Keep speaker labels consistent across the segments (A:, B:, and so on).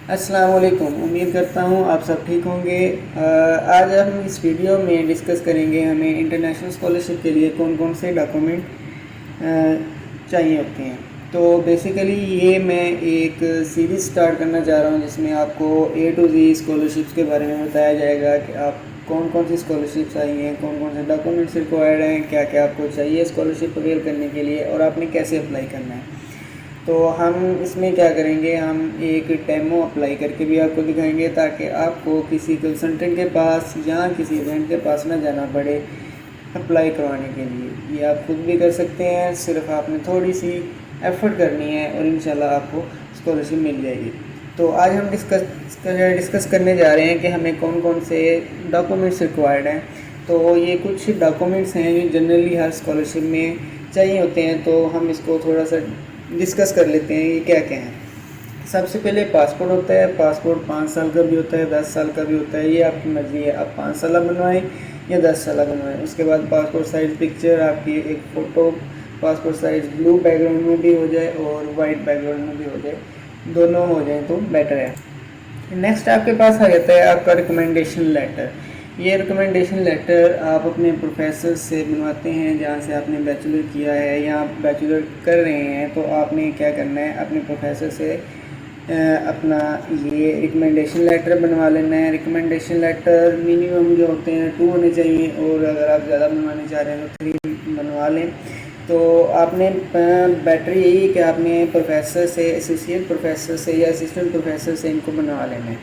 A: अस्सलाम वालेकुम। उम्मीद करता हूँ आप सब ठीक होंगे। आज हम इस वीडियो में डिस्कस करेंगे हमें इंटरनेशनल स्कॉलरशिप के लिए कौन कौन से डॉक्यूमेंट चाहिए होते हैं। तो बेसिकली ये मैं एक सीरीज़ स्टार्ट करना चाह रहा हूँ जिसमें आपको ए टू जी स्कॉलरशिप्स के बारे में बताया जाएगा कि आप कौन कौन सी स्कॉलरशिप्स आई हैं, कौन कौन से डॉक्यूमेंट्स रिक्वायर्ड हैं, क्या क्या आपको चाहिए स्कॉलरशिप अवेल करने के लिए और आपने कैसे अप्लाई करना है। तो हम इसमें क्या करेंगे, हम एक डेमो अप्लाई करके भी आपको दिखाएंगे ताकि आपको किसी कंसल्टेंट के पास या किसी एजेंट के पास ना जाना पड़े अप्लाई करवाने के लिए। ये आप खुद भी कर सकते हैं, सिर्फ आपने थोड़ी सी एफ़र्ट करनी है और इंशाल्लाह आपको स्कॉलरशिप मिल जाएगी। तो आज हम डिस्कस करने जा रहे हैं कि हमें कौन कौन से डॉक्यूमेंट्स रिक्वायर्ड हैं। तो ये कुछ डॉक्यूमेंट्स हैं जो जनरली हर स्कॉलरशिप में चाहिए होते हैं, तो हम इसको थोड़ा सा डिस्कस कर लेते हैं ये क्या क्या है। सबसे पहले पासपोर्ट होता है। पासपोर्ट 5 साल का भी होता है, 10 साल का भी होता है, ये आपकी मर्ज़ी है, आप 5 साल बनवाएं या 10 साल बनवाएं। उसके बाद पासपोर्ट साइज़ पिक्चर, आपकी एक photo passport size blue background में भी हो जाए और वाइट बैकग्राउंड में भी हो जाए, दोनों हो जाए तो बेटर है। नेक्स्ट आपके पास आ जाता है आपका रिकमेंडेशन लेटर। ये रिकमेंडेशन लेटर आप अपने प्रोफेसर से बनवाते हैं जहाँ से आपने बैचलर किया है या आप बैचलर कर रहे हैं। तो आपने क्या करना है, अपने प्रोफेसर से अपना ये रिकमेंडेशन लेटर बनवा लेना है। रिकमेंडेशन लेटर मिनिमम जो होते हैं 2 होने चाहिए और अगर आप ज़्यादा बनवाने चाह रहे हैं तो 3 बनवा लें। तो आपने बेटर यही है कि आपने प्रोफेसर से, एसोसिएट प्रोफेसर से या असिस्टेंट प्रोफेसर से इनको बनवा लेना है।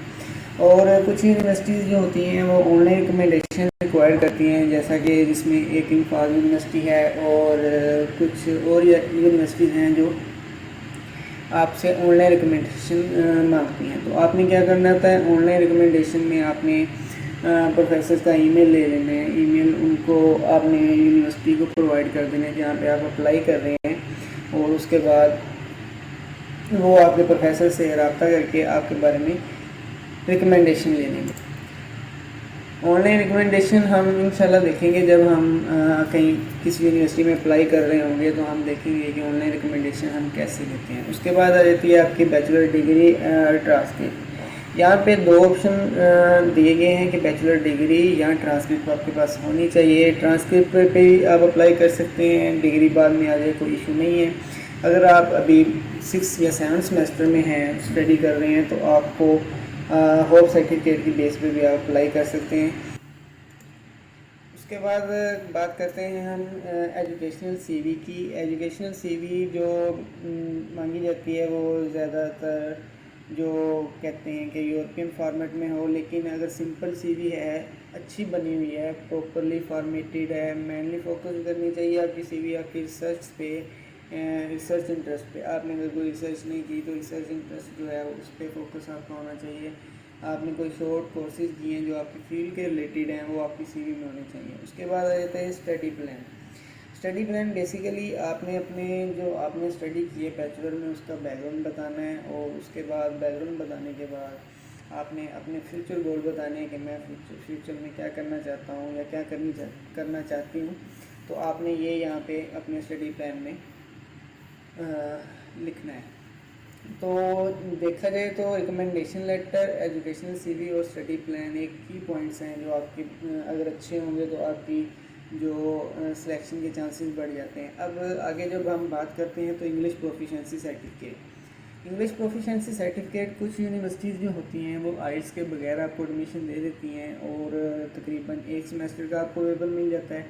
A: और कुछ यूनिवर्सिटीज़ जो होती हैं वो ऑनलाइन रिकमेंडेशन रिक्वायर करती हैं, जैसा कि जिसमें एक इंफाल यूनिवर्सिटी है और कुछ और यूनिवर्सिटीज़ हैं जो आपसे ऑनलाइन रिकमेंडेशन मांगती हैं। तो आपने क्या करना होता है, ऑनलाइन रिकमेंडेशन में आपने प्रोफेसर का ईमेल ले लेना है। ईमेल उनको आपने यूनिवर्सिटी को प्रोवाइड कर देना है जहाँ पे आप अप्लाई कर रहे हैं और उसके बाद वो आपके प्रोफेसर से रब्ता करके आपके बारे में रिकमेंडेशन ले लेंगे। ऑनलाइन रिकमेंडेशन हम इंशाल्लाह देखेंगे जब हम कहीं किसी यूनिवर्सिटी में अप्लाई कर रहे होंगे, तो हम देखेंगे कि ऑनलाइन रिकमेंडेशन हम कैसे लेते हैं। उसके बाद आ जाती है आपकी बैचलर डिग्री ट्रांसक्रिप्ट। यहाँ पे 2 ऑप्शन दिए गए हैं कि बैचलर डिग्री या ट्रांसक्रिप्ट आपके पास होनी चाहिए। ट्रांसक्रिप्ट पे भी आप अप्लाई कर सकते हैं, डिग्री बाद में आ जाए कोई इशू नहीं है। अगर आप अभी 6 या 7 सेमेस्टर में हैं, स्टडी कर रहे हैं, तो आपको होप सर्टिफिकेट की बेस पे भी आप अप्लाई कर सकते हैं। उसके बाद बात करते हैं हम एजुकेशनल सीवी की। एजुकेशनल सीवी जो मांगी जाती है वो ज़्यादातर जो कहते हैं कि यूरोपियन फॉर्मेट में हो, लेकिन अगर सिंपल सीवी है, अच्छी बनी हुई है, प्रॉपरली फॉर्मेटेड है, मेनली फोकस करनी चाहिए आपकी सीवी आपकी रिसर्च पे, रिसर्च इंटरेस्ट पे। आपने अगर कोई रिसर्च नहीं की तो रिसर्च इंटरेस्ट जो है उस पर फोकस आपका होना चाहिए। आपने कोई शॉर्ट कोर्सेज किए हैं जो आपकी फील्ड के रिलेटेड हैं, वो आपकी सीवी में होने चाहिए। उसके बाद आ जाता है study plan. Study plan basically आपने अपने जो आपने स्टडी की है बैचलर में उसका बैकग्राउंड बताना है और उसके बाद बैकग्राउंड बताने के बाद आपने अपने फ्यूचर गोल बताने हैं कि मैं फ्यूचर में क्या करना चाहता हूँ या क्या करना चाहती हूँ। तो आपने ये यहाँ पे अपने स्टडी प्लान में लिखना है। तो देखा जाए तो रिकमेंडेशन लेटर, एजुकेशनल सीवी और स्टडी प्लान एक की पॉइंट्स हैं जो आपके अगर अच्छे होंगे तो आपकी जो सिलेक्शन के चांसेस बढ़ जाते हैं। अब आगे जब हम बात करते हैं तो English proficiency certificate. English proficiency certificate कुछ यूनिवर्सिटीज़ जो होती हैं वो आइल्स के बगैर आपको एडमिशन दे देती हैं और तकरीबन 1 सेमेस्टर का आपको वेबल मिल जाता है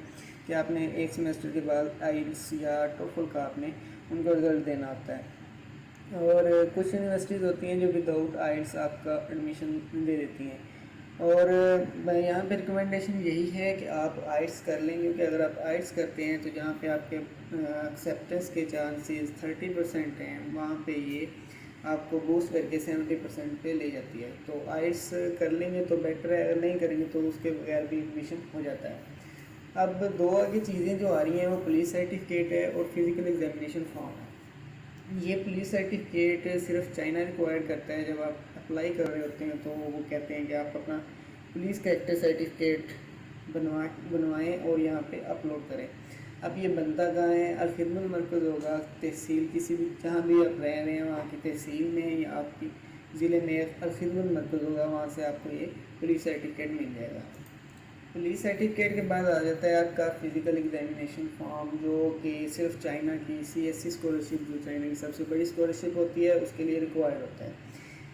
A: कि आपने 1 सेमेस्टर के बाद आइल्स या टोफल का आपने उनको रिज़ल्ट देना होता है। और कुछ यूनिवर्सिटीज़ होती हैं जो विदाउट आइल्स आपका एडमिशन दे देती हैं। और यहाँ पे रिकमेंडेशन यही है कि आप आइल्स कर लें, क्योंकि अगर आप आइल्स करते हैं तो जहाँ पे आपके एक्सेप्टेंस के चांसेस 30% हैं, वहाँ पे ये आपको बूस्ट करके 70% पे ले जाती है। तो आइल्स कर लेंगे तो बेटर है, अगर नहीं करेंगे तो उसके बगैर भी एडमिशन हो जाता है। अब 2 आगे चीज़ें जो आ रही हैं वो पुलिस सर्टिफिकेट है और फिज़िकल एग्जामिनेशन फॉर्म है। ये पुलिस सर्टिफिकेट सिर्फ चाइना रिक्वायर करता है। जब आप अप्लाई कर रहे होते हैं तो वो कहते हैं कि आप अपना पुलिस कैरेक्टर सर्टिफिकेट बनवाएं और यहाँ पे अपलोड करें। अब ये बनता कहाँ है, अलखिदमत मरकज़ होगा, तहसील किसी भी जहाँ भी आप रह रहे हैं वहाँ की तहसील में या आपकी ज़िले में एक अलखिदमत मरकज़ होगा, वहाँ से आपको ये पुलिस सर्टिफिकेट मिल जाएगा। पुलिस सर्टिफिकेट के बाद आ जाता है आपका फ़िज़िकल एग्जामिनेशन फॉर्म, जो कि सिर्फ चाइना की CSC स्कॉलरशिप, जो चाइना की सबसे बड़ी स्कॉलरशिप होती है, उसके लिए रिक्वायर्ड होता है।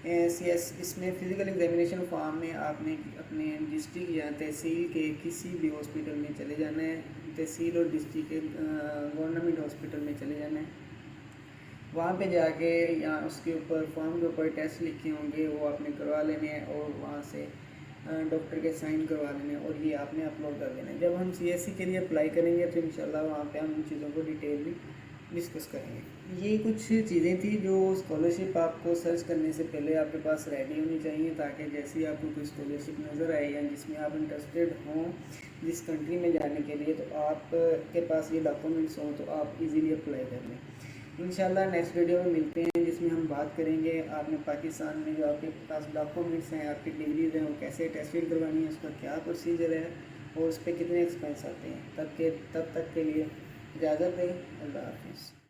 A: इसमें फ़िज़िकल एग्जामिनेशन फॉर्म में आपने अपने डिस्ट्रिक्ट या तहसील के किसी भी हॉस्पिटल में चले जाना है, तहसील और डिस्ट्रिक्ट के गवर्नमेंट हॉस्पिटल में चले जाना है। वहाँ पे जाके या उसके ऊपर फॉर्म के ऊपर टेस्ट लिखे होंगे वो आपने करवा लेने हैं, और वहाँ से डॉक्टर के साइन करवा लेने, और ये आपने अपलोड कर देना है। जब हम CSC के लिए अप्लाई करेंगे तो इंशाल्लाह वहाँ पे हम इन चीज़ों को डिटेल में डिस्कस करेंगे। ये कुछ चीज़ें थी जो स्कॉलरशिप आपको सर्च करने से पहले आपके पास रेडी होनी चाहिए, ताकि जैसे ही आपको कोई स्कॉलरशिप नज़र आए या जिसमें आप इंटरेस्टेड हों जिस कंट्री में जाने के लिए, तो आपके पास ये डॉक्यूमेंट्स हों तो आप इजीली अप्लाई कर लें। इंशाल्लाह नेक्स्ट वीडियो में मिलते हैं, जिसमें हम बात करेंगे आपने पाकिस्तान में जो आपके पास डॉक्यूमेंट्स हैं, आपकी डिग्रीज हैं, वो कैसे टेस्टेड करवानी है, उसका क्या प्रोसीजर है और उस पर कितने एक्सपेंस आते हैं। तब तक के लिए इजाज़त दें। अल्लाह हाफ़िज़।